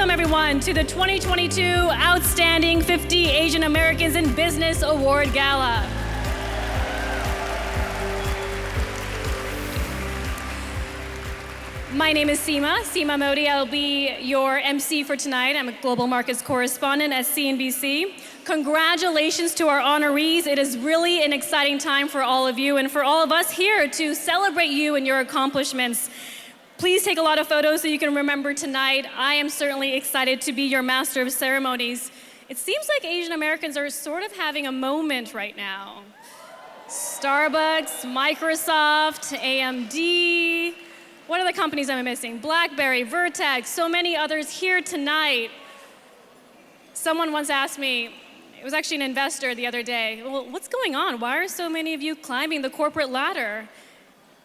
Welcome, everyone, to the 2022 Outstanding 50 Asian Americans in Business Award Gala. My name is Seema Modi. I'll be your MC for tonight. I'm a global markets correspondent at CNBC. Congratulations to our honorees. It is really an exciting time for all of you and for all of us here to celebrate you and your accomplishments. Please take a lot of photos so you can remember tonight. I am certainly excited to be your master of ceremonies. It seems like Asian Americans are sort of having a moment right now. Starbucks, Microsoft, AMD, what are the companies I'm missing? BlackBerry, Vertex, so many others here tonight. Someone once asked me, it was actually an investor the other day, well, what's going on? Why are so many of you climbing the corporate ladder?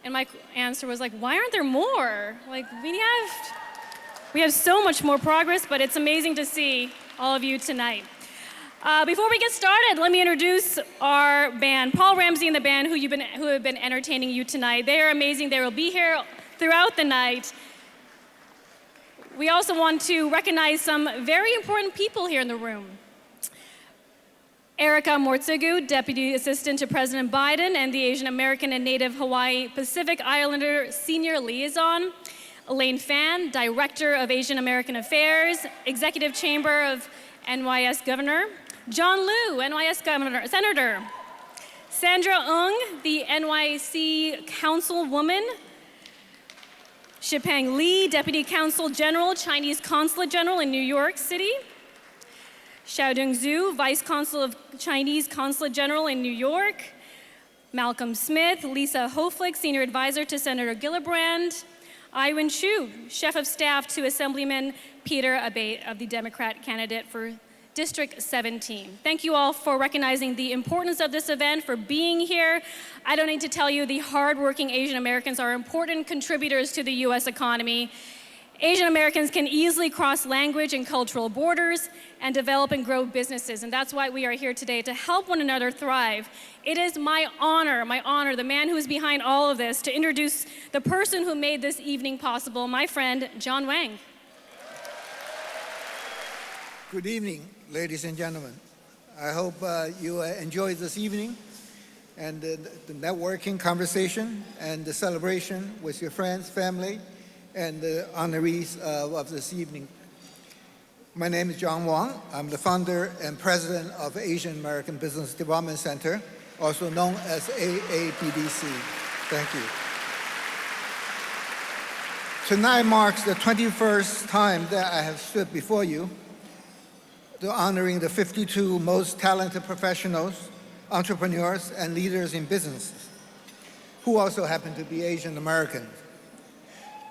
And my answer was like, why aren't there more? Like, we have so much more progress, but it's amazing to see all of you tonight. Before we get started, let me introduce our band, Paul Ramsey and the band who have been entertaining you tonight. They are amazing. They will be here throughout the night. We also want to recognize some very important people here in the room. Erica Mortsugu, Deputy Assistant to President Biden and the Asian American and Native Hawaii Pacific Islander Senior Liaison. Elaine Fan, Director of Asian American Affairs, Executive Chamber of NYS Governor. John Liu, NYS Senator. Sandra Ng, the NYC Councilwoman. Shipang Li, Deputy Consul General, Chinese Consulate General in New York City. Xiaodong Zhu, Vice Consul of Chinese Consulate General in New York. Malcolm Smith, Lisa Hoflick, Senior Advisor to Senator Gillibrand. Iwan Chu, Chef of Staff to Assemblyman Peter Abate of the Democrat candidate for District 17. Thank you all for recognizing the importance of this event, for being here. I don't need to tell you the hardworking Asian Americans are important contributors to the US economy. Asian Americans can easily cross language and cultural borders and develop and grow businesses, and that's why we are here today, to help one another thrive. It is my honor, the man who is behind all of this, to introduce the person who made this evening possible, my friend, John Wang. Good evening, ladies and gentlemen. I hope you enjoyed this evening and the networking conversation and the celebration with your friends, family, and the honorees of this evening. My name is John Wang. I'm the founder and president of Asian American Business Development Center, also known as AABDC. Thank you. Tonight marks the 21st time that I have stood before you, honoring the 52 most talented professionals, entrepreneurs, and leaders in business, who also happen to be Asian Americans.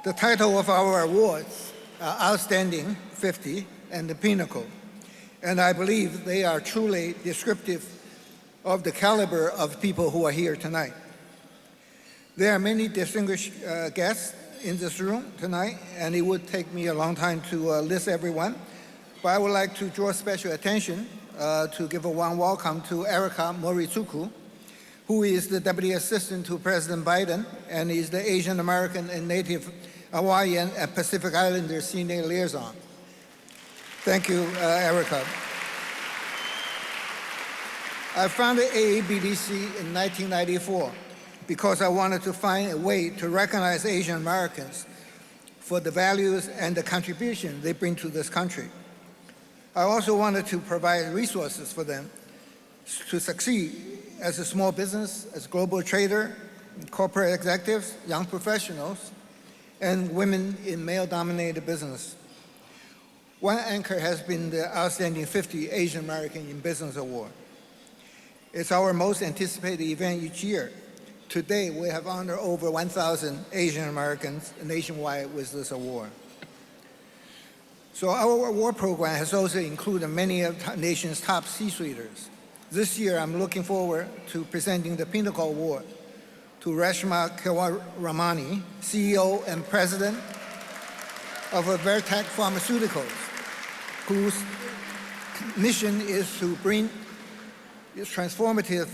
The title of our awards are Outstanding 50 and the Pinnacle, and I believe they are truly descriptive of the caliber of people who are here tonight. There are many distinguished guests in this room tonight, and it would take me a long time to list everyone, but I would like to draw special attention to give a warm welcome to Erica Moritsuku, who is the Deputy Assistant to President Biden and is the Asian American and Native Hawaiian and Pacific Islander Senior Liaison. Thank you, Erica. I founded AABDC in 1994 because I wanted to find a way to recognize Asian Americans for the values and the contribution they bring to this country. I also wanted to provide resources for them to succeed as a small business, as global trader, corporate executives, young professionals, and women in male-dominated business. One anchor has been the Outstanding 50 Asian American in Business Award. It's our most anticipated event each year. Today, we have honored over 1,000 Asian Americans nationwide with this award. So our award program has also included many of the nation's top C-suiters. This year, I'm looking forward to presenting the Pinnacle Award to Reshma Kewaramani, CEO and President of Vertex Pharmaceuticals, whose mission is to bring transformative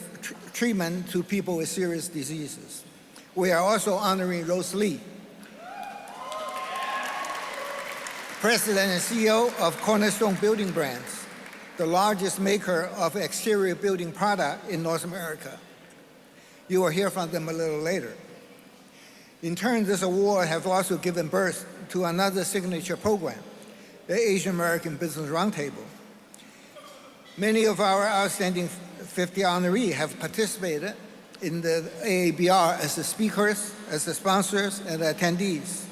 treatment to people with serious diseases. We are also honoring Rose Lee, President and CEO of Cornerstone Building Brands, the largest maker of exterior building product in North America. You will hear from them a little later. In turn, this award has also given birth to another signature program, the Asian American Business Roundtable. Many of our outstanding 50 honorees have participated in the AABR as the speakers, as the sponsors, and the attendees.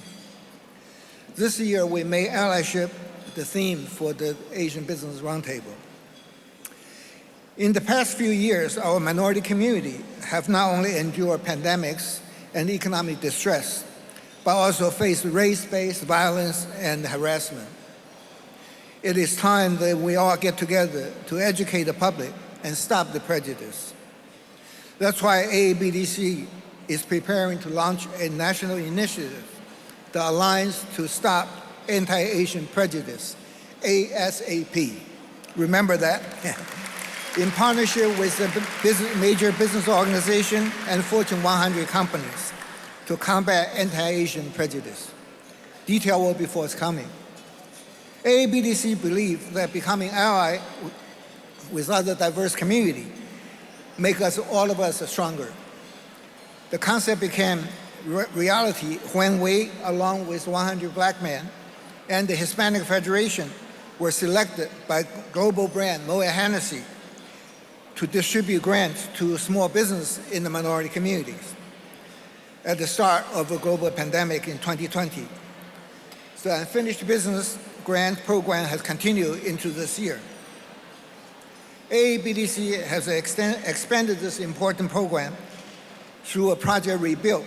This year, we made allyship the theme for the Asian Business Roundtable. In the past few years, our minority community have not only endured pandemics and economic distress, but also faced race-based violence and harassment. It is time that we all get together to educate the public and stop the prejudice. That's why AABDC is preparing to launch a national initiative, the Alliance to Stop Anti-Asian Prejudice, ASAP. Remember that? In partnership with the major business organizations and Fortune 100 companies to combat anti-Asian prejudice. Detail will be forthcoming. AABDC believes that becoming ally with other diverse communities make us, all of us, stronger. The concept became reality when we, along with 100 Black men and the Hispanic Federation, were selected by global brand Moët Hennessy to distribute grants to small business in the minority communities at the start of a global pandemic in 2020. The Unfinished Business Grant Program has continued into this year. AABDC has expanded this important program through a Project Rebuild,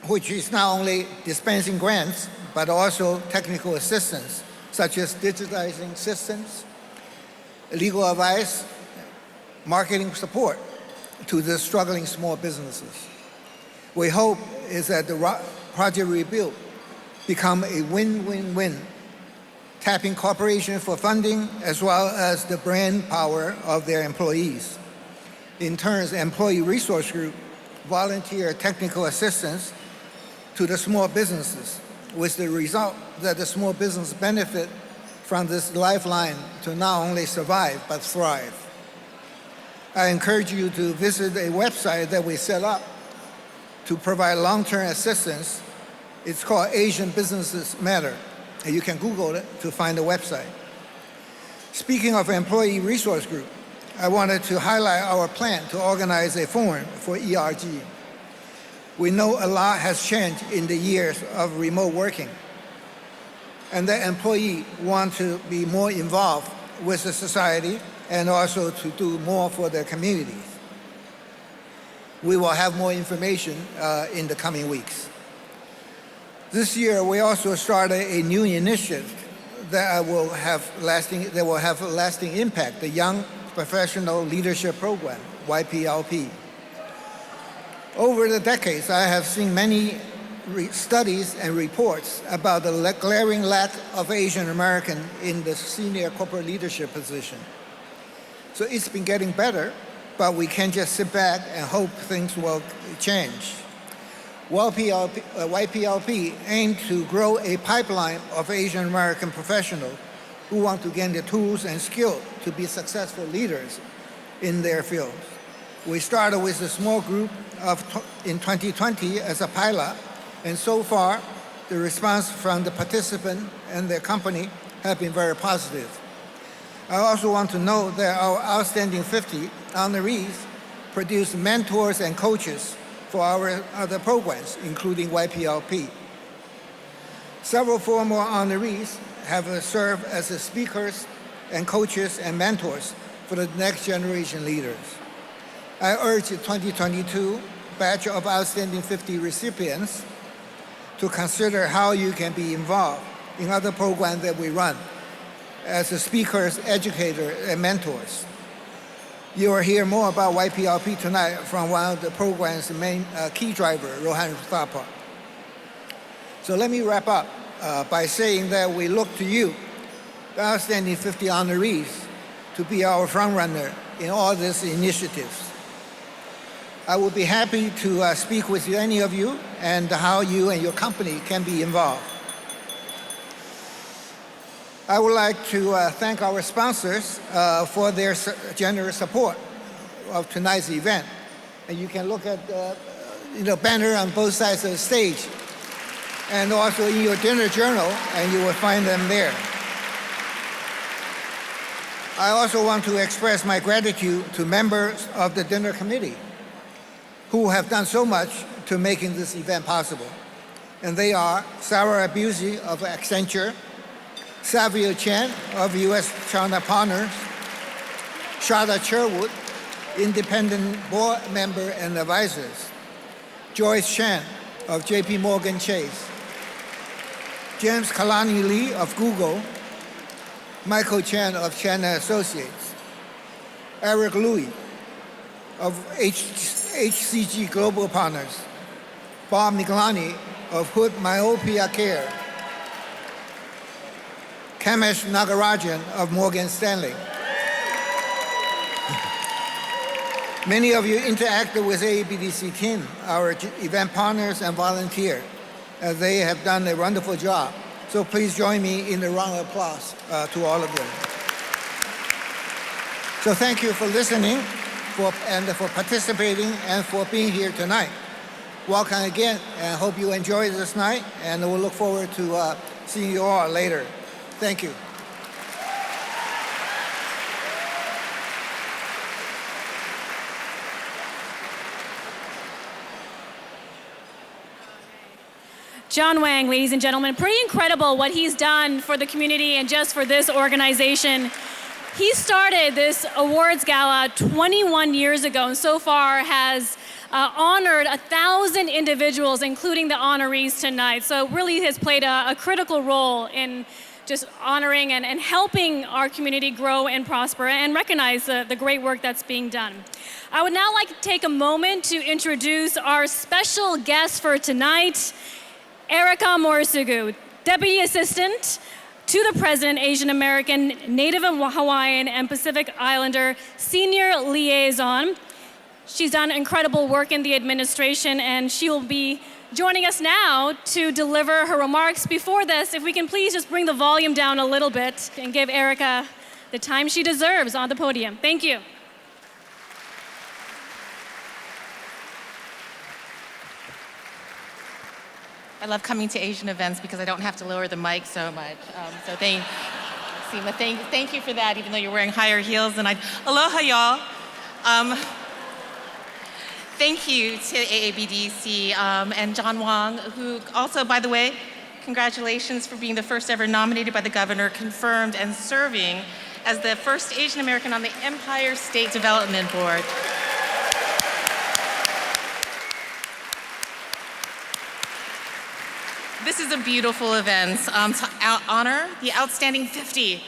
which is not only dispensing grants, but also technical assistance, such as digitizing systems, legal advice, marketing support to the struggling small businesses. We hope is that the Project Rebuild become a win-win-win, tapping corporations for funding as well as the brand power of their employees. In turn, the Employee Resource Group volunteer technical assistance to the small businesses, with the result that the small business benefit from this lifeline to not only survive, but thrive. I encourage you to visit a website that we set up to provide long-term assistance. It's called Asian Businesses Matter, and you can Google it to find the website. Speaking of Employee Resource Group, I wanted to highlight our plan to organize a forum for ERG. We know a lot has changed in the years of remote working, and the employee want to be more involved with the society and also to do more for their communities. We will have more information in the coming weeks. This year, we also started a new initiative that will have a lasting impact, the Young Professional Leadership Program, YPLP. Over the decades, I have seen many studies and reports about the glaring lack of Asian American in the senior corporate leadership position. So it's been getting better, but we can't just sit back and hope things will change. YPLP aims to grow a pipeline of Asian American professionals who want to gain the tools and skills to be successful leaders in their fields. We started with a small group in 2020 as a pilot, and so far, the response from the participant and their company have been very positive. I also want to note that our outstanding 50 honorees produce mentors and coaches for our other programs, including YPLP. Several former honorees have served as speakers and coaches and mentors for the next generation leaders. I urge the 2022 batch of outstanding 50 recipients to consider how you can be involved in other programs that we run as speakers, educators, and mentors. You will hear more about YPLP tonight from one of the program's main key driver, Rohan Thapa. So let me wrap up by saying that we look to you, the outstanding 50 honorees, to be our frontrunner in all these initiatives. I would be happy to speak with any of you and how you and your company can be involved. I would like to thank our sponsors for their generous support of tonight's event. And you can look at the banner on both sides of the stage, and also in your dinner journal, and you will find them there. I also want to express my gratitude to members of the dinner committee who have done so much to making this event possible. And they are Sarah Abusey of Accenture, Savio Chen of U.S.-China Partners, Shada Sherwood, independent board member and advisors, Joyce Chen of J.P. Morgan Chase, James Kalani Lee of Google, Michael Chen of Chen Associates, Eric Louis of HCG Global Partners, Bob Miglani of Hood Myopia Care, Kamesh Nagarajan of Morgan Stanley. Many of you interacted with AABDC team, our event partners and volunteers. They have done a wonderful job. So please join me in a round of applause to all of them. So thank you for listening and for participating and for being here tonight. Welcome again, and hope you enjoyed this night, and we'll look forward to seeing you all later. Thank you. John Wang, ladies and gentlemen, pretty incredible what he's done for the community and just for this organization. He started this awards gala 21 years ago, and so far has honored 1,000 individuals, including the honorees tonight. So really has played a critical role in just honoring and helping our community grow and prosper and recognize the great work that's being done. I would now like to take a moment to introduce our special guest for tonight, Erica Morisugu, Deputy Assistant to the President, Asian American, Native Hawaiian, and Pacific Islander Senior Liaison. She's done incredible work in the administration, and she will be joining us now to deliver her remarks. Before this, if we can please just bring the volume down a little bit and give Erica the time she deserves on the podium. Thank you. I love coming to Asian events because I don't have to lower the mic so much. So thank you for that, even though you're wearing higher heels than I. Aloha, y'all. Thank you to AABDC and John Wang, who also, by the way, congratulations for being the first ever nominated by the governor, confirmed, and serving as the first Asian American on the Empire State Development Board. This is a beautiful event to honor the outstanding 50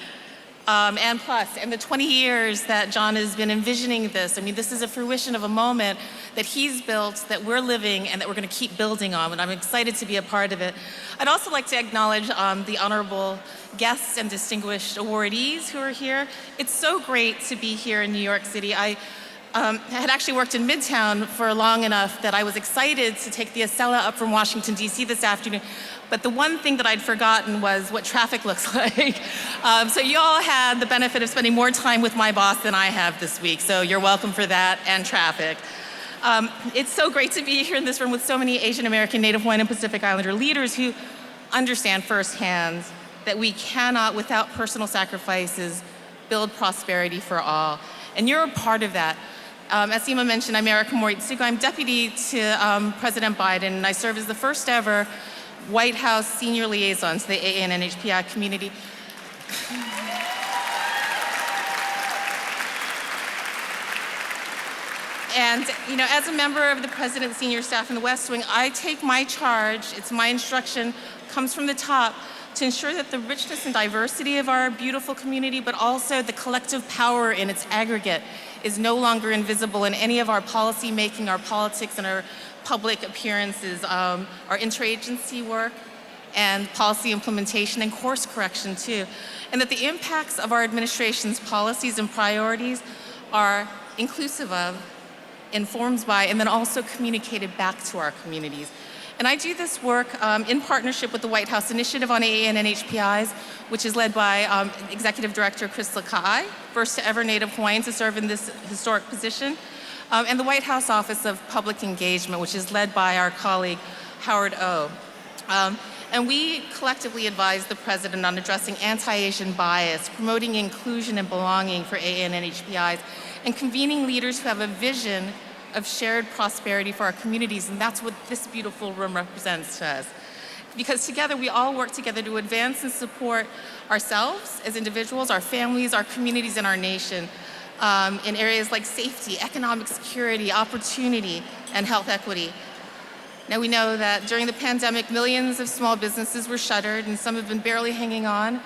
and plus, and the 20 years that John has been envisioning this. I mean, this is a fruition of a moment that he's built, that we're living, and that we're going to keep building on, and I'm excited to be a part of it. I'd also like to acknowledge the honorable guests and distinguished awardees who are here. It's so great to be here in New York City. I had actually worked in Midtown for long enough that I was excited to take the Acela up from Washington, D.C. this afternoon. But the one thing that I'd forgotten was what traffic looks like. So you all had the benefit of spending more time with my boss than I have this week. So you're welcome for that and traffic. It's so great to be here in this room with so many Asian American, Native Hawaiian, and Pacific Islander leaders who understand firsthand that we cannot, without personal sacrifices, build prosperity for all. And you're a part of that. As Seema mentioned, I'm Erica Morisugu. I'm deputy to President Biden, and I serve as the first ever White House senior liaison to the AA and NHPI community. And, you know, as a member of the President's senior staff in the West Wing, I take my charge, it's my instruction, comes from the top, to ensure that the richness and diversity of our beautiful community, but also the collective power in its aggregate, is no longer invisible in any of our policy making, our politics, and our public appearances, our interagency work, and policy implementation and course correction too. And that the impacts of our administration's policies and priorities are inclusive of, informed by, and then also communicated back to our communities. And I do this work in partnership with the White House Initiative on AAN and HPIs, which is led by Executive Director Chris Lakai, first to ever Native Hawaiian to serve in this historic position, and the White House Office of Public Engagement, which is led by our colleague Howard O. And we collectively advise the President on addressing anti-Asian bias, promoting inclusion and belonging for AAN and HPIs, and convening leaders who have a vision of shared prosperity for our communities, and that's what this beautiful room represents to us. Because together, we all work together to advance and support ourselves as individuals, our families, our communities, and our nation in areas like safety, economic security, opportunity, and health equity. Now, we know that during the pandemic, millions of small businesses were shuttered, and some have been barely hanging on,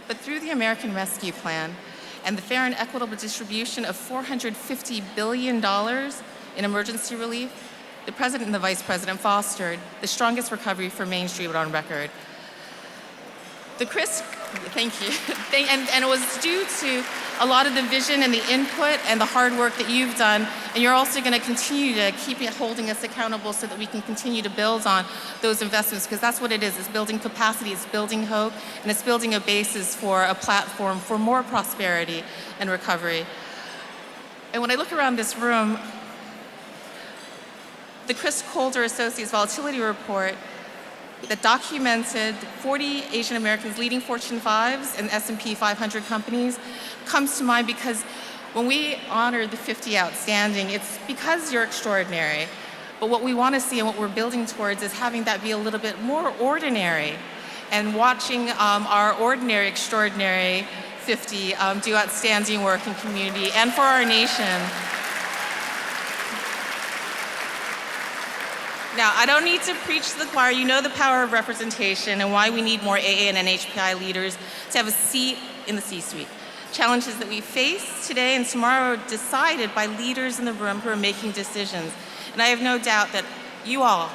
but through the American Rescue Plan and the fair and equitable distribution of $450 billion in emergency relief, the President and the Vice President fostered the strongest recovery for Main Street on record. Thank you. And it was due to a lot of the vision and the input and the hard work that you've done, and you're also going to continue to keep holding us accountable so that we can continue to build on those investments, because that's what it is. It's building capacity, it's building hope, and it's building a basis for a platform for more prosperity and recovery. And when I look around this room, the Chris Calder Associates Volatility Report that documented 40 Asian Americans leading Fortune 5s and S&P 500 companies comes to mind, because when we honor the 50 outstanding, it's because you're extraordinary. But what we want to see and what we're building towards is having that be a little bit more ordinary, and watching our ordinary, extraordinary 50 do outstanding work in community and for our nation. Now, I don't need to preach to the choir. You know the power of representation and why we need more AAN and HPI leaders to have a seat in the C-suite. Challenges that we face today and tomorrow are decided by leaders in the room who are making decisions. And I have no doubt that you all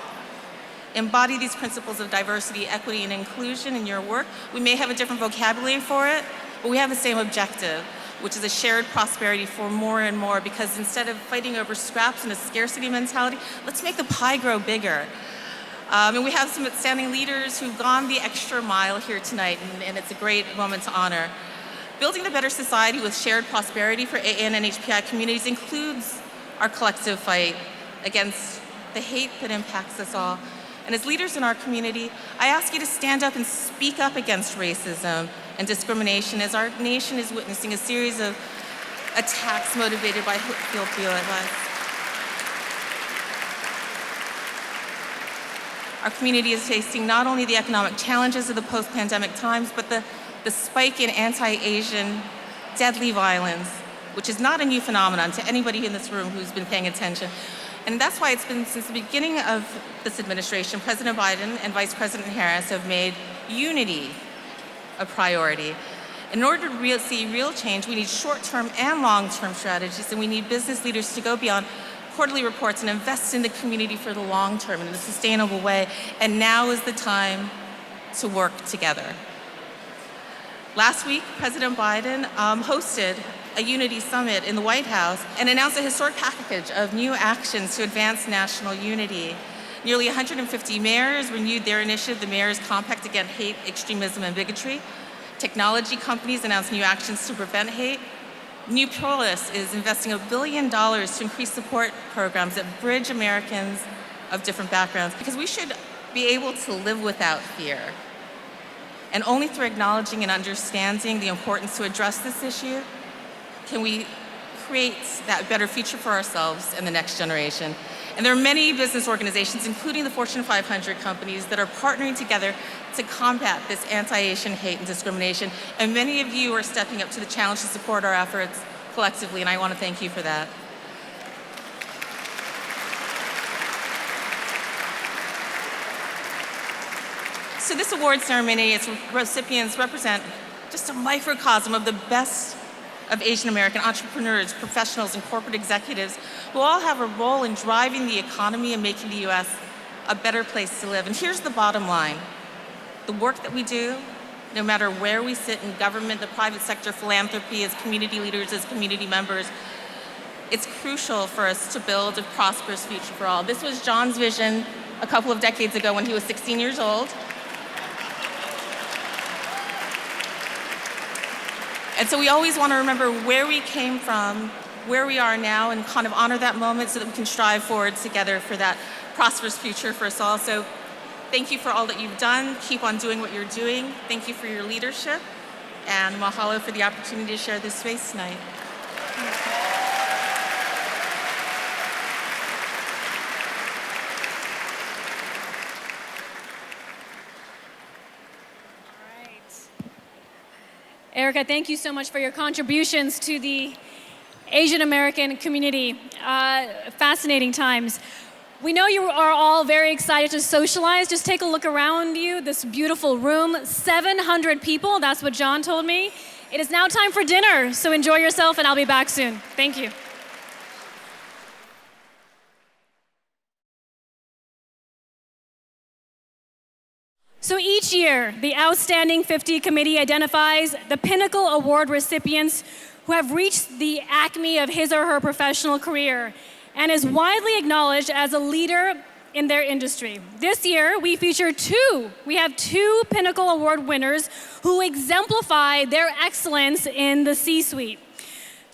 embody these principles of diversity, equity, and inclusion in your work. We may have a different vocabulary for it, but we have the same objective, which is a shared prosperity for more and more, because instead of fighting over scraps and a scarcity mentality, let's make the pie grow bigger. And we have some outstanding leaders who've gone the extra mile here tonight, and it's a great moment to honor. Building a better society with shared prosperity for AAN and HPI communities includes our collective fight against the hate that impacts us all. And as leaders in our community, I ask you to stand up and speak up against racism and discrimination, as our nation is witnessing a series of attacks motivated by hate-filled violence. Our community is facing not only the economic challenges of the post-pandemic times, but the spike in anti-Asian deadly violence, which is not a new phenomenon to anybody in this room who's been paying attention. And that's why it's been since the beginning of this administration, President Biden and Vice President Harris have made unity a priority. In order to see real change, we need short-term and long-term strategies, and we need business leaders to go beyond quarterly reports and invest in the community for the long term in a sustainable way. And now is the time to work together. Last week, President Biden hosted a unity summit in the White House and announced a historic package of new actions to advance national unity. Nearly 150 mayors renewed their initiative, the Mayor's Compact Against Hate, Extremism, and Bigotry. Technology companies announced new actions to prevent hate. New Pluralist is investing $1 billion to increase support programs that bridge Americans of different backgrounds, because we should be able to live without fear. And only through acknowledging and understanding the importance to address this issue can we create that better future for ourselves and the next generation. And there are many business organizations, including the Fortune 500 companies, that are partnering together to combat this anti-Asian hate and discrimination. And many of you are stepping up to the challenge to support our efforts collectively, and I want to thank you for that. So this award ceremony, its recipients represent just a microcosm of the best of Asian American entrepreneurs, professionals, and corporate executives who all have a role in driving the economy and making the U.S. a better place to live. And here's the bottom line. The work that we do, no matter where we sit in government, the private sector, philanthropy, as community leaders, as community members, it's crucial for us to build a prosperous future for all. This was John's vision a couple of decades ago when he was 16 years old. And so we always want to remember where we came from, where we are now, and kind of honor that moment so that we can strive forward together for that prosperous future for us all. So thank you for all that you've done. Keep on doing what you're doing. Thank you for your leadership. And mahalo for the opportunity to share this space tonight. Erica, thank you so much for your contributions to the Asian American community. Fascinating times. We know you are all very excited to socialize. Just take a look around you, this beautiful room, 700 people, that's what John told me. It is now time for dinner, so enjoy yourself and I'll be back soon. Thank you. So each year, the Outstanding 50 Committee identifies the Pinnacle Award recipients who have reached the acme of his or her professional career and is widely acknowledged as a leader in their industry. This year, we feature we have two Pinnacle Award winners who exemplify their excellence in the C-suite.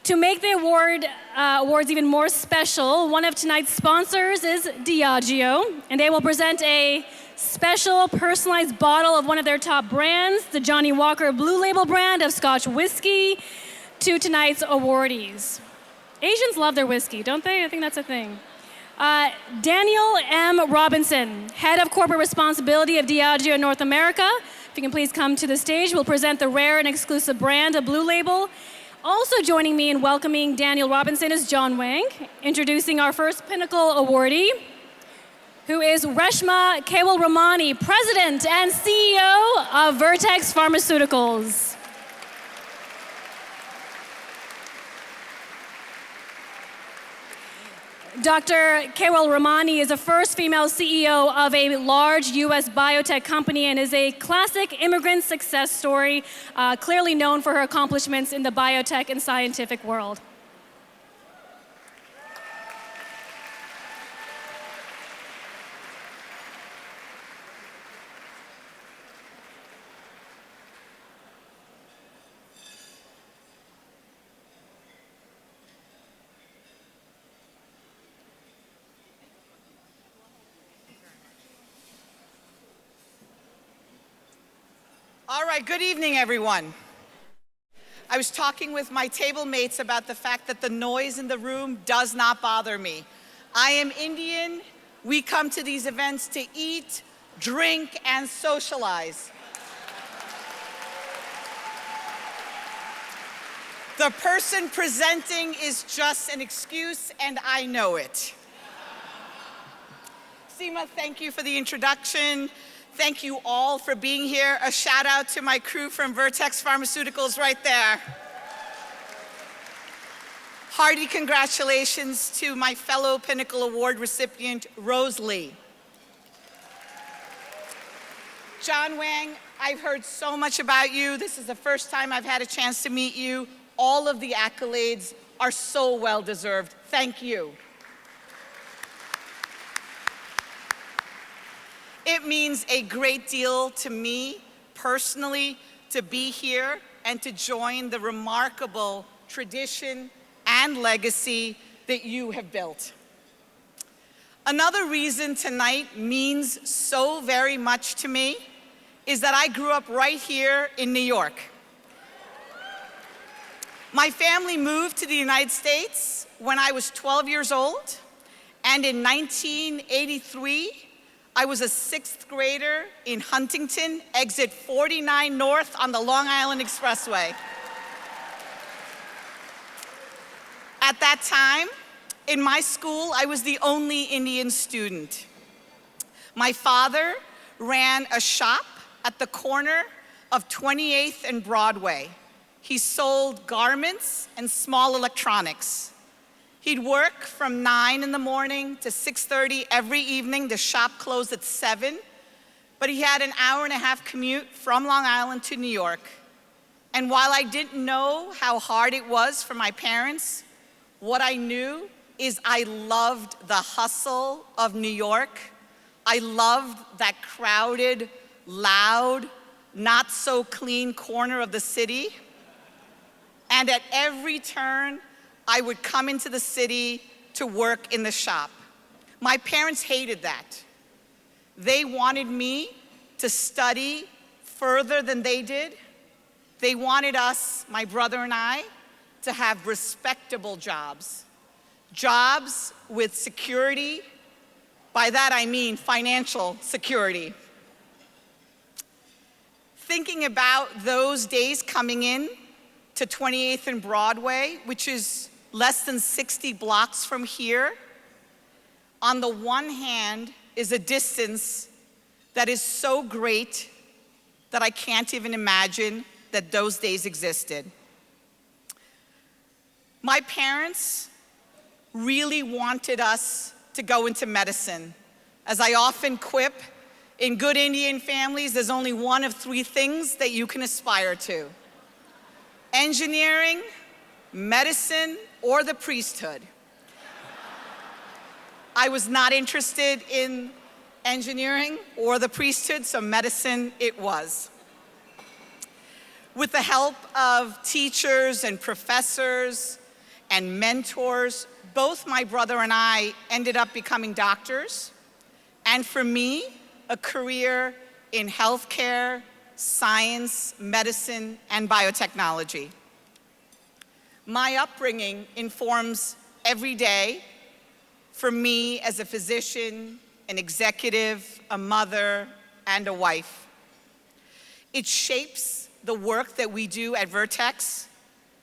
To make the awards even more special, one of tonight's sponsors is Diageo, and they will present a special personalized bottle of one of their top brands, the Johnny Walker Blue Label brand of Scotch whiskey, to tonight's awardees. Asians love their whiskey, don't they? I think that's a thing. Daniel M. Robinson, Head of Corporate Responsibility of Diageo North America. If you can please come to the stage, we'll present the rare and exclusive brand of Blue Label. Also joining me in welcoming Daniel Robinson is John Wang, introducing our first Pinnacle awardee, who is Reshma Kewal-Ramani, President and CEO of Vertex Pharmaceuticals. Dr. Kewal-Ramani is the first female CEO of a large US biotech company and is a classic immigrant success story, clearly known for her accomplishments in the biotech and scientific world. All right, good evening, everyone. I was talking with my table mates about the fact that the noise in the room does not bother me. I am Indian. We come to these events to eat, drink, and socialize. The person presenting is just an excuse, and I know it. Seema, thank you for the introduction. Thank you all for being here. A shout out to my crew from Vertex Pharmaceuticals right there. Hearty congratulations to my fellow Pinnacle Award recipient, Rose Lee. John Wang, I've heard so much about you. This is the first time I've had a chance to meet you. All of the accolades are so well deserved. Thank you. It means a great deal to me, personally, to be here and to join the remarkable tradition and legacy that you have built. Another reason tonight means so very much to me is that I grew up right here in New York. My family moved to the United States when I was 12 years old, and in 1983, I was a 6th grader in Huntington, exit 49 North on the Long Island Expressway. At that time, in my school, I was the only Indian student. My father ran a shop at the corner of 28th and Broadway. He sold garments and small electronics. He'd work from 9 in the morning to 6:30 every evening. The shop closed at 7, but he had an hour-and-a-half commute from Long Island to New York. And while I didn't know how hard it was for my parents, what I knew is I loved the hustle of New York, I loved that crowded, loud, not so clean corner of the city. And at every turn, I would come into the city to work in the shop. My parents hated that. They wanted me to study further than they did. They wanted us, my brother and I, to have respectable jobs. Jobs with security. By that I mean financial security. Thinking about those days coming in to 28th and Broadway, which is less than 60 blocks from here, on the one hand is a distance that is so great that I can't even imagine that those days existed. My parents really wanted us to go into medicine. As I often quip, in good Indian families, there's only one of three things that you can aspire to: engineering, medicine, or the priesthood. I was not interested in engineering or the priesthood, so medicine it was. With the help of teachers and professors and mentors, both my brother and I ended up becoming doctors, and for me, a career in healthcare, science, medicine, and biotechnology. My upbringing informs every day for me as a physician, an executive, a mother, and a wife. It shapes the work that we do at Vertex,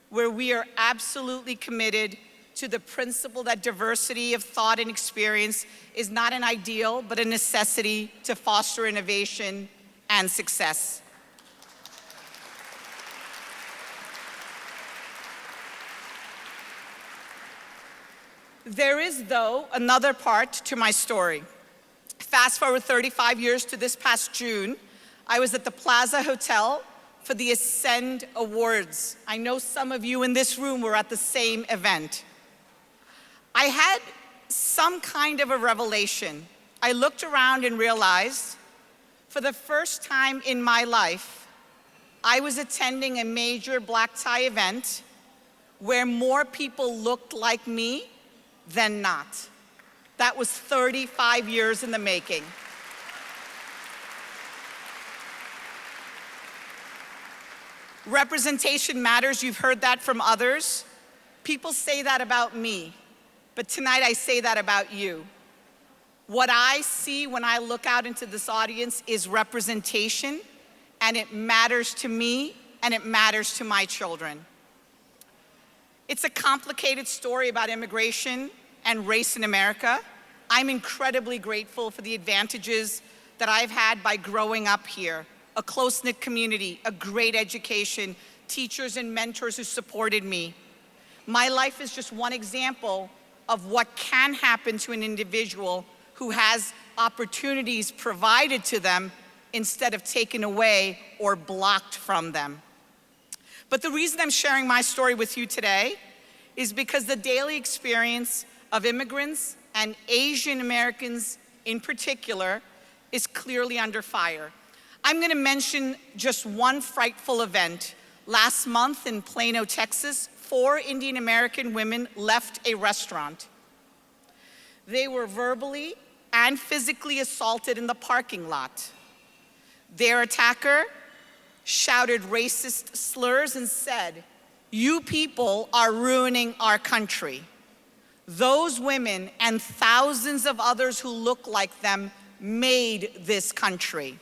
where we are absolutely committed to the principle that diversity of thought and experience is not an ideal, but a necessity to foster innovation and success. There is, though, another part to my story. Fast forward 35 years to this past June, I was at the Plaza Hotel for the Ascend Awards. I know some of you in this room were at the same event. I had some kind of a revelation. I looked around and realized, for the first time in my life, I was attending a major black tie event where more people looked like me than not. That was 35 years in the making. Representation matters. You've heard that from others. People say that about me, but tonight I say that about you. What I see when I look out into this audience is representation, and it matters to me, and it matters to my children. It's a complicated story about immigration and race in America. I'm incredibly grateful for the advantages that I've had by growing up here. A close-knit community, a great education, teachers and mentors who supported me. My life is just one example of what can happen to an individual who has opportunities provided to them instead of taken away or blocked from them. But the reason I'm sharing my story with you today is because the daily experience of immigrants and Asian Americans in particular is clearly under fire. I'm going to mention just one frightful event. Last month in Plano, Texas, 4 Indian American women left a restaurant. They were verbally and physically assaulted in the parking lot. Their attacker shouted racist slurs and said, "You people are ruining our country." Those women and thousands of others who look like them made this country.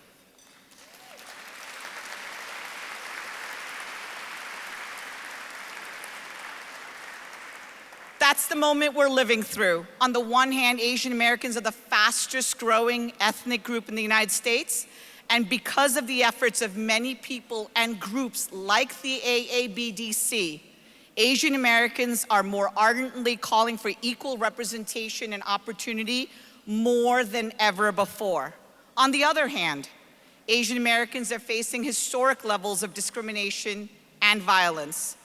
That's the moment we're living through. On the one hand, Asian Americans are the fastest growing ethnic group in the United States, and because of the efforts of many people and groups like the AABDC, Asian Americans are more ardently calling for equal representation and opportunity more than ever before. On the other hand, Asian Americans are facing historic levels of discrimination and violence.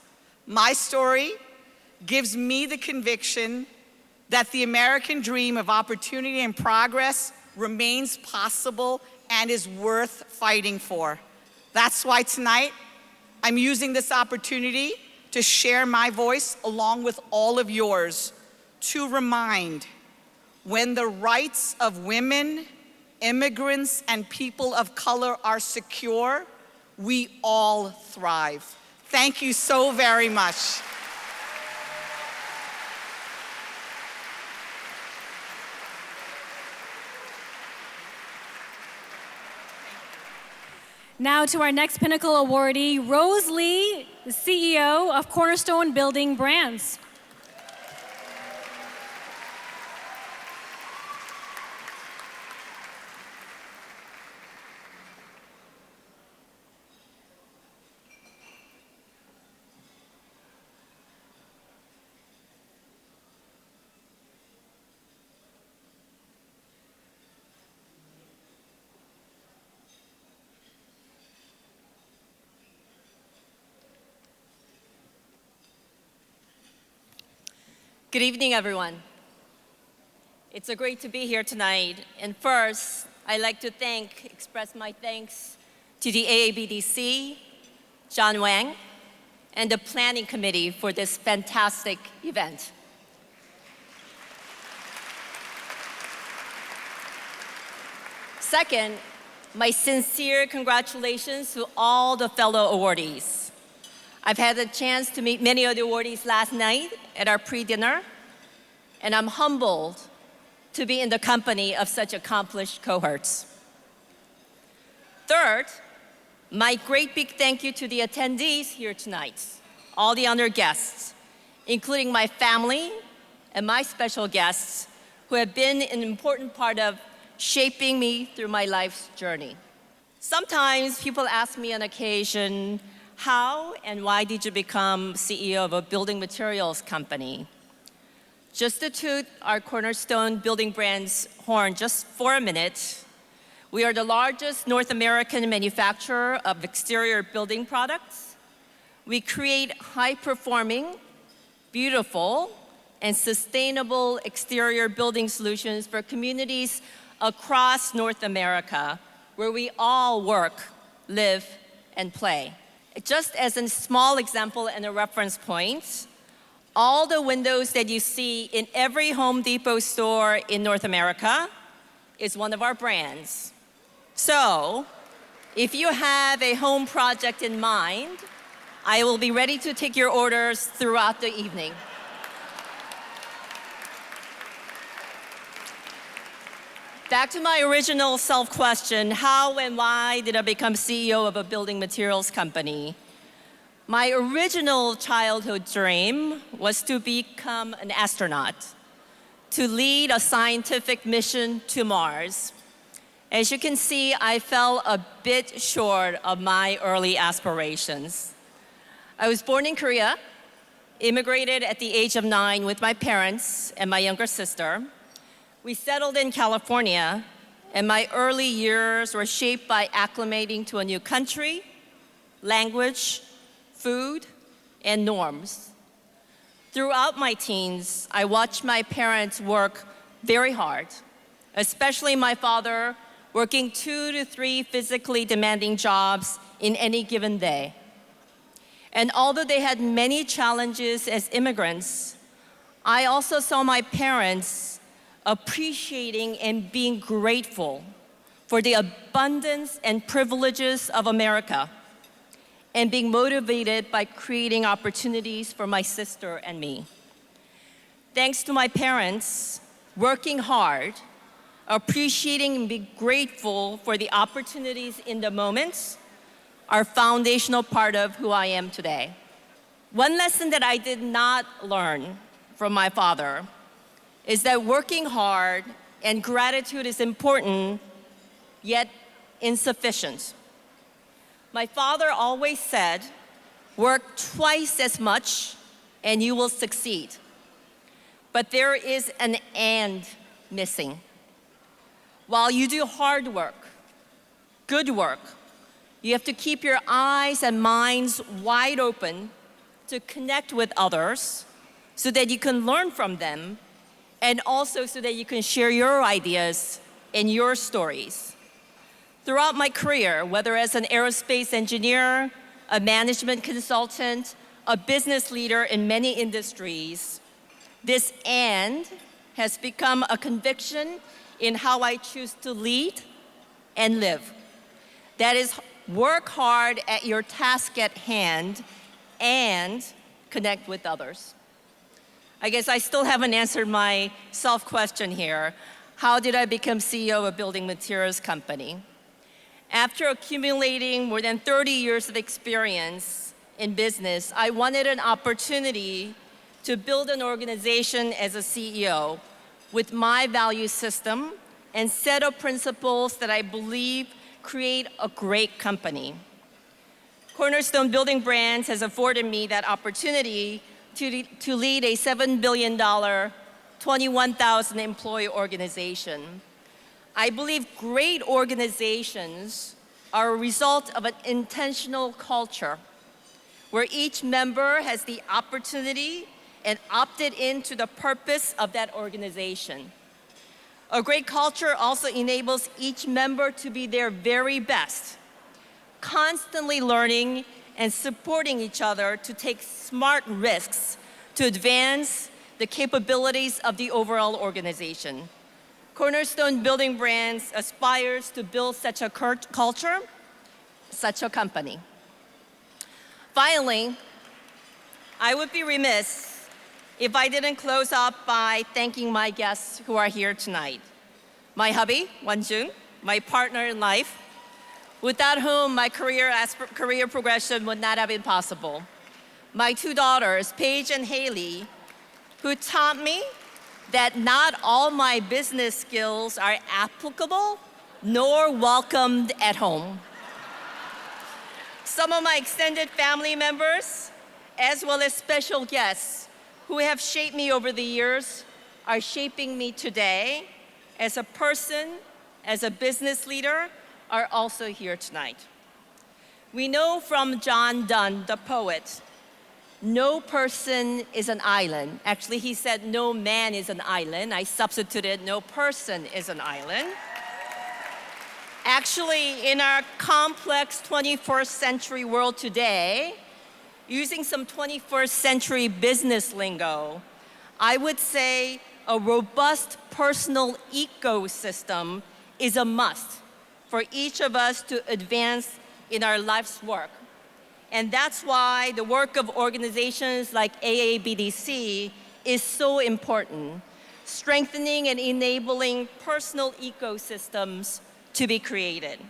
My story gives me the conviction that the American dream of opportunity and progress remains possible and is worth fighting for. That's why tonight I'm using this opportunity to share my voice along with all of yours to remind when the rights of women, immigrants, and people of color are secure, we all thrive. Thank you so very much. Now to our next Pinnacle awardee, Rose Lee, the CEO of Cornerstone Building Brands. Good evening, everyone. It's so great to be here tonight. And first, I'd like to express my thanks to the AABDC, John Wang, and the planning committee for this fantastic event. Second, my sincere congratulations to all the fellow awardees. I've had the chance to meet many of the awardees last night at our pre-dinner, and I'm humbled to be in the company of such accomplished cohorts. Third, my great big thank you to the attendees here tonight, all the honored guests, including my family and my special guests who have been an important part of shaping me through my life's journey. Sometimes people ask me on occasion, how and why did you become CEO of a building materials company? Just to toot our Cornerstone Building Brands horn just for a minute, we are the largest North American manufacturer of exterior building products. We create high-performing, beautiful, and sustainable exterior building solutions for communities across North America, where we all work, live, and play. Just as a small example and a reference point, all the windows that you see in every Home Depot store in North America is one of our brands. So, if you have a home project in mind, I will be ready to take your orders throughout the evening. Back to my original self-question, how and why did I become CEO of a building materials company? My original childhood dream was to become an astronaut, to lead a scientific mission to Mars. As you can see, I fell a bit short of my early aspirations. I was born in Korea, immigrated at the age of 9 with my parents and my younger sister. We settled in California, and my early years were shaped by acclimating to a new country, language, food, and norms. Throughout my teens, I watched my parents work very hard, especially my father working 2 to 3 physically demanding jobs in any given day. And although they had many challenges as immigrants, I also saw my parents appreciating and being grateful for the abundance and privileges of America, and being motivated by creating opportunities for my sister and me. Thanks to my parents working hard, appreciating and being grateful for the opportunities in the moments are a foundational part of who I am today. One lesson that I did not learn from my father is that working hard and gratitude is important, yet insufficient. My father always said, work twice as much and you will succeed. But there is an and missing. While you do hard work, good work, you have to keep your eyes and minds wide open to connect with others so that you can learn from them, and also so that you can share your ideas in your stories. Throughout my career, whether as an aerospace engineer, a management consultant, a business leader in many industries, this "and" has become a conviction in how I choose to lead and live. That is, work hard at your task at hand and connect with others. I guess I still haven't answered my self-question here. How did I become CEO of a building materials company? After accumulating more than 30 years of experience in business, I wanted an opportunity to build an organization as a CEO with my value system and set of principles that I believe create a great company. Cornerstone Building Brands has afforded me that opportunity to lead a $7 billion, 21,000 employee organization. I believe great organizations are a result of an intentional culture where each member has the opportunity and opted into the purpose of that organization. A great culture also enables each member to be their very best, constantly learning and supporting each other to take smart risks to advance the capabilities of the overall organization. Cornerstone Building Brands aspires to build such a culture, such a company. Finally, I would be remiss if I didn't close up by thanking my guests who are here tonight. My hubby, Wanjun, my partner in life, without whom my career progression would not have been possible. My two daughters, Paige and Haley, who taught me that not all my business skills are applicable nor welcomed at home. Some of my extended family members, as well as special guests who have shaped me over the years, are shaping me today as a person, as a business leader, are also here tonight. We know from John Donne, the poet, no person is an island. Actually, he said no man is an island. I substituted no person is an island. Actually, in our complex 21st century world today, using some 21st century business lingo, I would say a robust personal ecosystem is a must for each of us to advance in our life's work. And that's why the work of organizations like AABDC is so important, strengthening and enabling personal ecosystems to be created.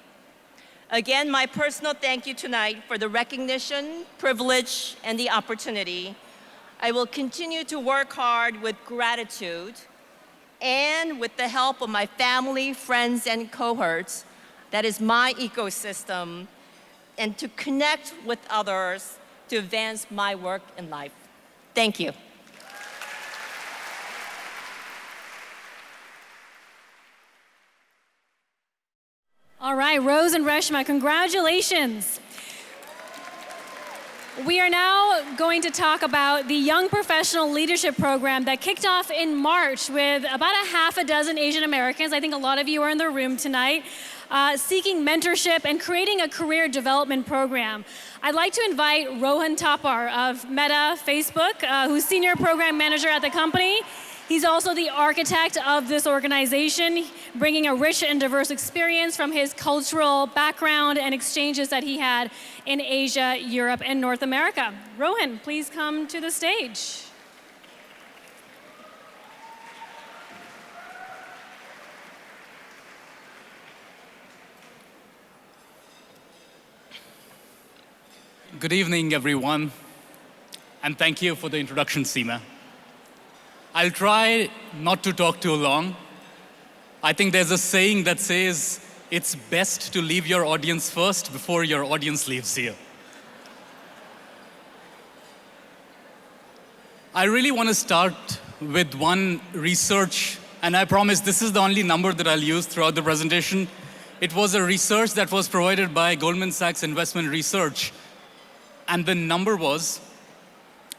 Again, my personal thank you tonight for the recognition, privilege, and the opportunity. I will continue to work hard with gratitude and with the help of my family, friends, and cohorts, that is my ecosystem, and to connect with others to advance my work in life. Thank you. All right, Rose and Reshma, congratulations. We are now going to talk about the Young Professional Leadership Program that kicked off in March with about a half a dozen Asian Americans. I think a lot of you are in the room tonight, seeking mentorship and creating a career development program. I'd like to invite Rohan Thapar of Meta Facebook, who's Senior Program Manager at the company. He's also the architect of this organization, bringing a rich and diverse experience from his cultural background and exchanges that he had in Asia, Europe, and North America. Rohan, please come to the stage. Good evening, everyone, and thank you for the introduction, Seema. I'll try not to talk too long. I think there's a saying that says, it's best to leave your audience first before your audience leaves you. I really want to start with one research, and I promise this is the only number that I'll use throughout the presentation. It was a research that was provided by Goldman Sachs Investment Research, and the number was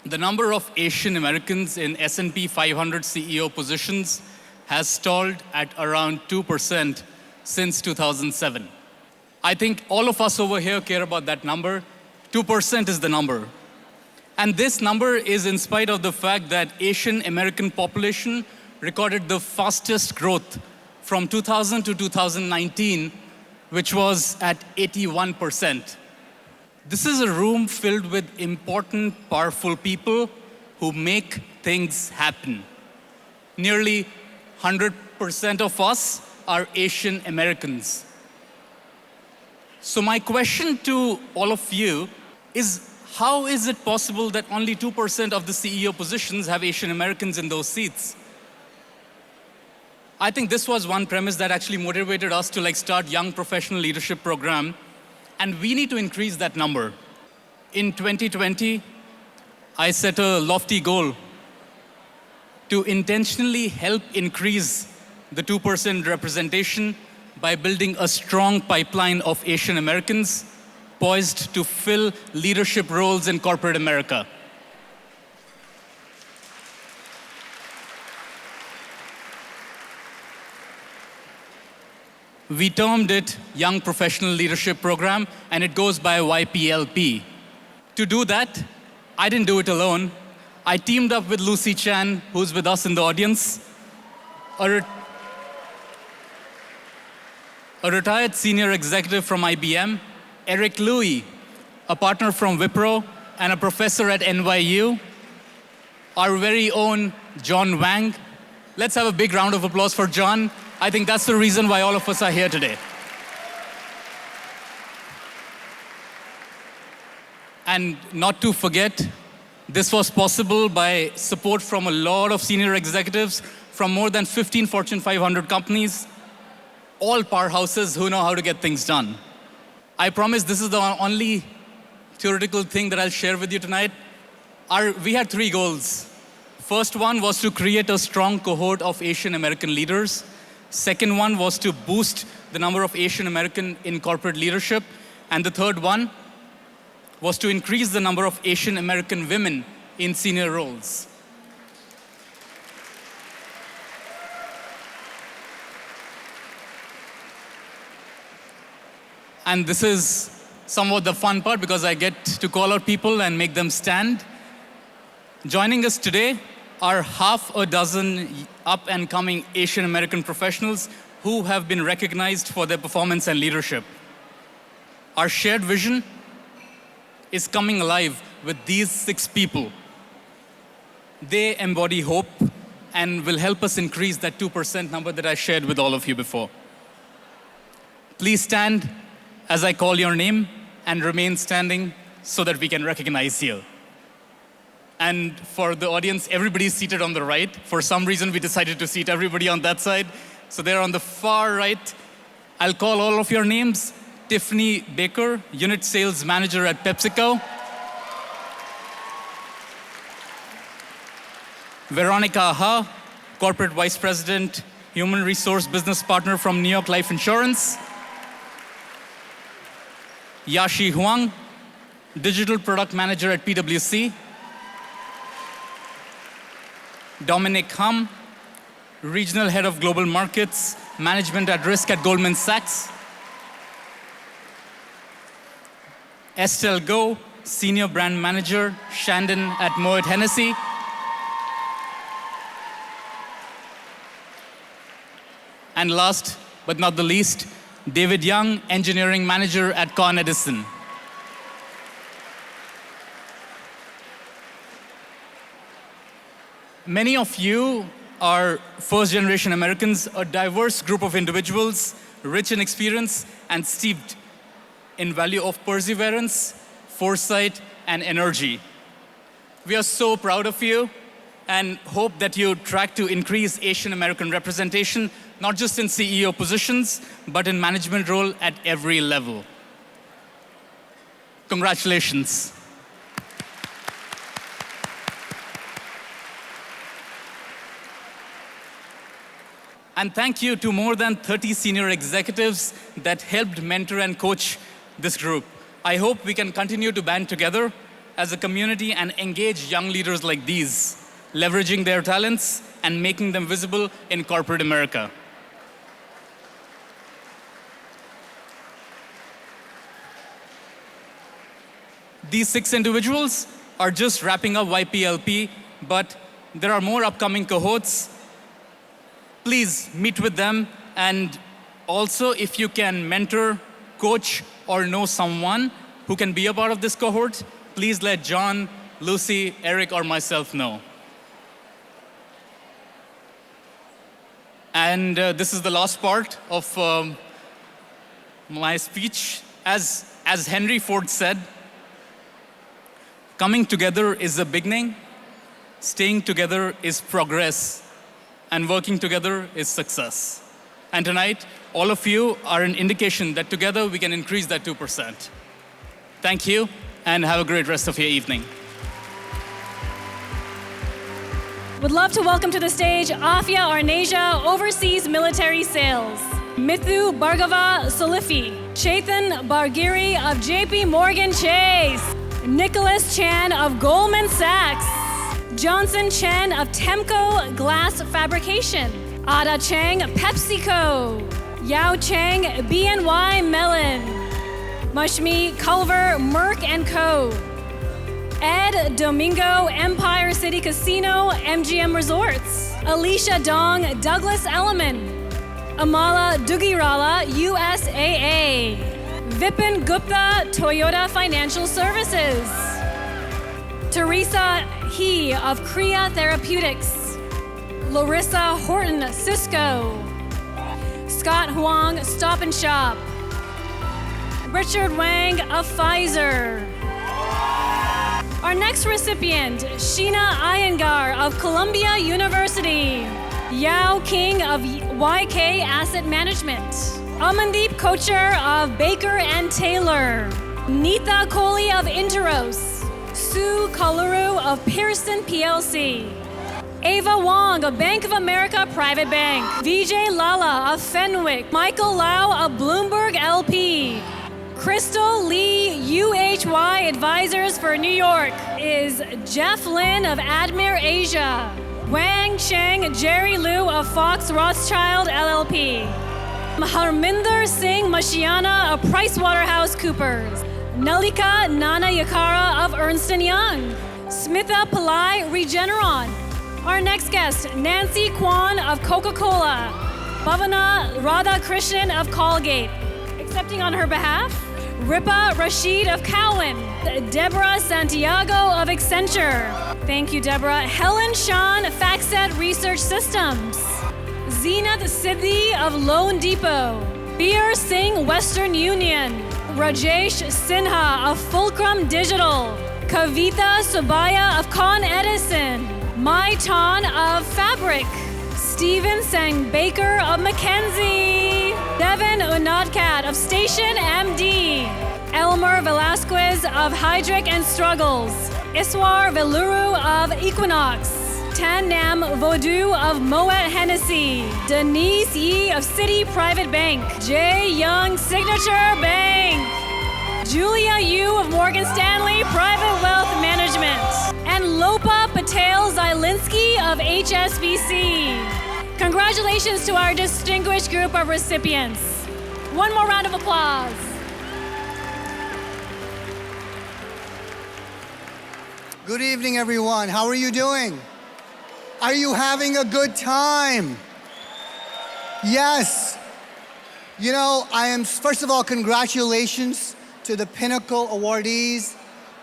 the number of Asian Americans in S&P 500 CEO positions has stalled at around 2% since 2007. I think all of us over here care about that number. 2% is the number. And this number is in spite of the fact that Asian American population recorded the fastest growth from 2000 to 2019, which was at 81%. This is a room filled with important, powerful people who make things happen. Nearly 100% of us are Asian Americans. So my question to all of you is, how is it possible that only 2% of the CEO positions have Asian Americans in those seats? I think this was one premise that actually motivated us to start Young Professional Leadership Program, and we need to increase that number. In 2020, I set a lofty goal to intentionally help increase the 2% representation by building a strong pipeline of Asian Americans poised to fill leadership roles in corporate America. We termed it Young Professional Leadership Program, and it goes by YPLP. To do that, I didn't do it alone. I teamed up with Lucy Chan, who's with us in the audience, a retired senior executive from IBM, Eric Louie, a partner from Wipro and a professor at NYU, our very own John Wang. Let's have a big round of applause for John. I think that's the reason why all of us are here today. And not to forget, this was possible by support from a lot of senior executives from more than 15 Fortune 500 companies, all powerhouses who know how to get things done. I promise this is the only theoretical thing that I'll share with you tonight. We had 3 goals. First one was to create a strong cohort of Asian American leaders. Second one was to boost the number of Asian American in corporate leadership. And the third one was to increase the number of Asian American women in senior roles. And this is somewhat the fun part because I get to call out people and make them stand. Joining us today are half a dozen up-and-coming Asian American professionals who have been recognized for their performance and leadership. Our shared vision is coming alive with these 6 people. They embody hope and will help us increase that 2% number that I shared with all of you before. Please stand as I call your name and remain standing so that we can recognize you. And for the audience, everybody's seated on the right. For some reason, we decided to seat everybody on that side. So they're on the far right. I'll call all of your names. Tiffany Baker, Unit Sales Manager at PepsiCo. Veronica Aha, Corporate Vice President, Human Resource Business Partner from New York Life Insurance. Yashi Huang, Digital Product Manager at PwC. Dominic Hum, Regional Head of Global Markets, Management at Risk at Goldman Sachs. Estelle Go, Senior Brand Manager, Shandon at Moet Hennessy. And last but not the least, David Young, Engineering Manager at Con Edison. Many of you are first-generation Americans, a diverse group of individuals, rich in experience and steeped in value of perseverance, foresight, and energy. We are so proud of you and hope that you track to increase Asian American representation, not just in CEO positions, but in management role at every level. Congratulations. And thank you to more than 30 senior executives that helped mentor and coach this group. I hope we can continue to band together as a community and engage young leaders like these. leveraging their talents, and making them visible in corporate America. These 6 individuals are just wrapping up YPLP, but there are more upcoming cohorts. Please meet with them, and also if you can mentor, coach, or know someone who can be a part of this cohort, please let John, Lucy, Eric, or myself know. And this is the last part of my speech. As Henry Ford said, coming together is the beginning, staying together is progress, and working together is success. And tonight, all of you are an indication that together we can increase that 2%. Thank you, and have a great rest of your evening. Would love to welcome to the stage Afia Arnesia, Overseas Military Sales, Mithu Bhargava Solifi, Chetan Bargiri of JP Morgan Chase, Nicholas Chan of Goldman Sachs, Johnson Chen of Temco Glass Fabrication, Ada Chang PepsiCo, Yao Chang BNY Mellon, Mashmi Culver Merck & Co., Ed Domingo Empire City Casino MGM Resorts, Alicia Dong Douglas Elliman, Amala Dugirala USAA, Vipin Gupta Toyota Financial Services, Teresa He of Kriya Therapeutics, Larissa Horton Cisco, Scott Huang Stop and Shop, Richard Wang of Pfizer. Our next recipient, Sheena Iyengar of Columbia University, Yao King of YK Asset Management, Amandeep Kochar of Baker & Taylor, Neeta Kohli of Interos, Sue Kaluru of Pearson PLC, Ava Wong of Bank of America Private Bank, Vijay Lala of Fenwick, Michael Lau of Bloomberg LP, Crystal Lee, UHY Advisors for New York, is Jeff Lin of Admir Asia, Wang Cheng Jerry Liu of Fox Rothschild LLP, Harminder Singh Mashiana of PricewaterhouseCoopers, Nalika Nana Yakara of Ernst & Young, Smitha Pillai Regeneron. Our next guest, Nancy Kwan of Coca-Cola, Bhavana Radhakrishnan of Colgate. Accepting on her behalf, Ripa Rashid of Cowen, Deborah Santiago of Accenture. Thank you, Deborah. Helen Sean, FactSet Research Systems. Zenith Siddhi of Loan Depot. Beer Singh Western Union. Rajesh Sinha of Fulcrum Digital. Kavita Subaya of Con Edison. Mai Tan of Fabric. Stephen Sang Baker of McKinsey, Devin Unadkat of Station MD, Elmer Velasquez of Hydric and Struggles, Iswar Veluru of Equinox, Tan Nam Vodou of Moet Hennessy, Denise Yi of Citi Private Bank, Jay Young Signature Bank, Julia Yu of Morgan Stanley Private Wealth Management, and Lopa Patel Zylinski of HSBC. Congratulations to our distinguished group of recipients. One more round of applause. Good evening, everyone. How are you doing? Are you having a good time? Yes. You know, first of all, congratulations to the Pinnacle awardees,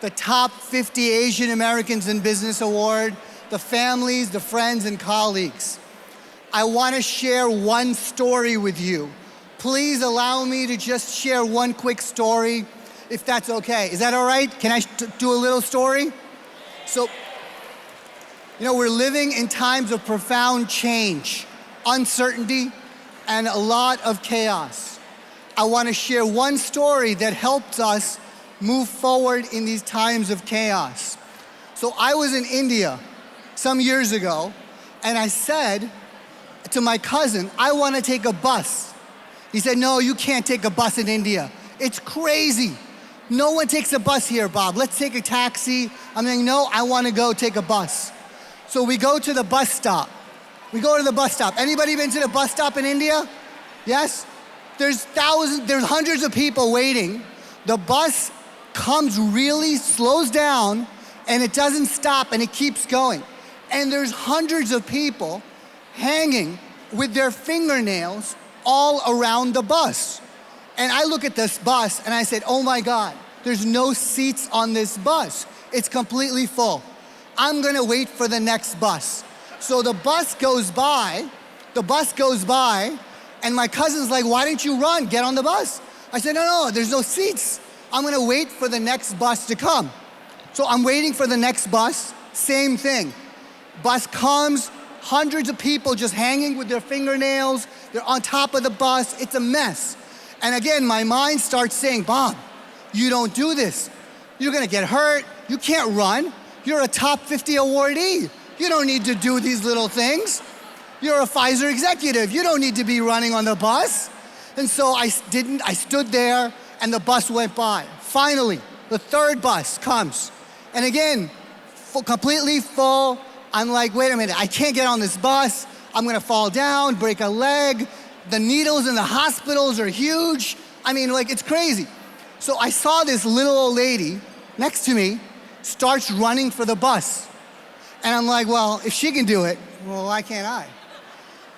the top 50 Asian Americans in Business Award, the families, the friends, and colleagues. I want to share one story with you. Please allow me to just share one quick story, if that's okay. Is that all right? Can I do a little story? So, you know, we're living in times of profound change, uncertainty, and a lot of chaos. I want to share one story that helped us move forward in these times of chaos. So I was in India some years ago, and I said to my cousin, I want to take a bus. He said, no, you can't take a bus in India. It's crazy. No one takes a bus here, Bob. Let's take a taxi. I'm like, no, I want to go take a bus. So we go to the bus stop. We go to the bus stop. Anybody been to the bus stop in India? Yes? There's hundreds of people waiting. The bus slows down, and it doesn't stop, and it keeps going. And there's hundreds of people hanging with their fingernails all around the bus. And I look at this bus, and I said, oh my God, there's no seats on this bus. It's completely full. I'm gonna wait for the next bus. So the bus goes by, and my cousin's like, why didn't you run? Get on the bus. I said, no, there's no seats. I'm gonna wait for the next bus to come. So I'm waiting for the next bus, same thing. Bus comes, hundreds of people just hanging with their fingernails, they're on top of the bus, it's a mess. And again, my mind starts saying, Bob, you don't do this. You're gonna get hurt, you can't run. You're a top 50 awardee. You don't need to do these little things. You're a Pfizer executive. You don't need to be running on the bus. And so I stood there and the bus went by. Finally, the third bus comes. And again, completely full. I'm like, wait a minute, I can't get on this bus. I'm gonna fall down, break a leg. The needles in the hospitals are huge. I mean, like, it's crazy. So I saw this little old lady next to me starts running for the bus. And I'm like, well, if she can do it, well, why can't I?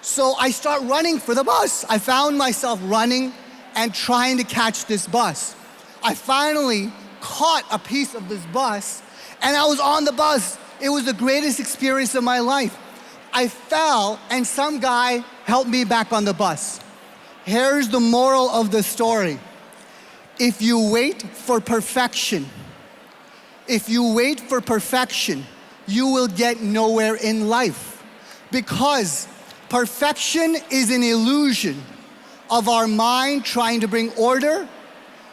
So I start running for the bus. I found myself running and trying to catch this bus. I finally caught a piece of this bus, and I was on the bus. It was the greatest experience of my life. I fell, and some guy helped me back on the bus. Here's the moral of the story. If you wait for perfection, you will get nowhere in life, because perfection is an illusion of our mind trying to bring order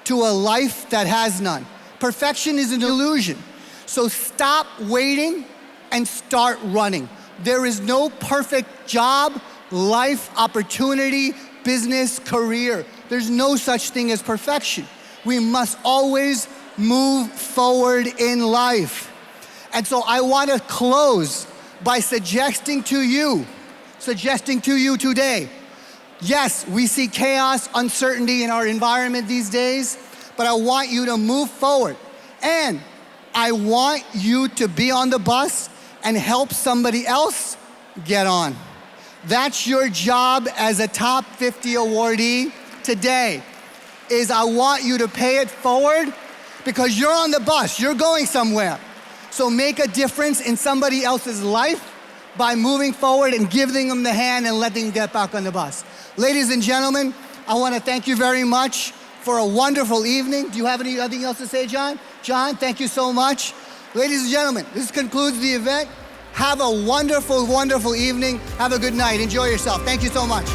to a life that has none. Perfection is an illusion. So stop waiting and start running. There is no perfect job, life, opportunity, business, career. There's no such thing as perfection. We must always move forward in life. And so I want to close by suggesting to you today, yes, we see chaos, uncertainty in our environment these days, but I want you to move forward. And I want you to be on the bus and help somebody else get on. That's your job as a top 50 awardee today, is I want you to pay it forward, because you're on the bus, you're going somewhere. So make a difference in somebody else's life by moving forward and giving them the hand and letting them get back on the bus. Ladies and gentlemen, I want to thank you very much for a wonderful evening. Do you have anything else to say, John? John, thank you so much. Ladies and gentlemen, this concludes the event. Have a wonderful, wonderful evening. Have a good night. Enjoy yourself. Thank you so much.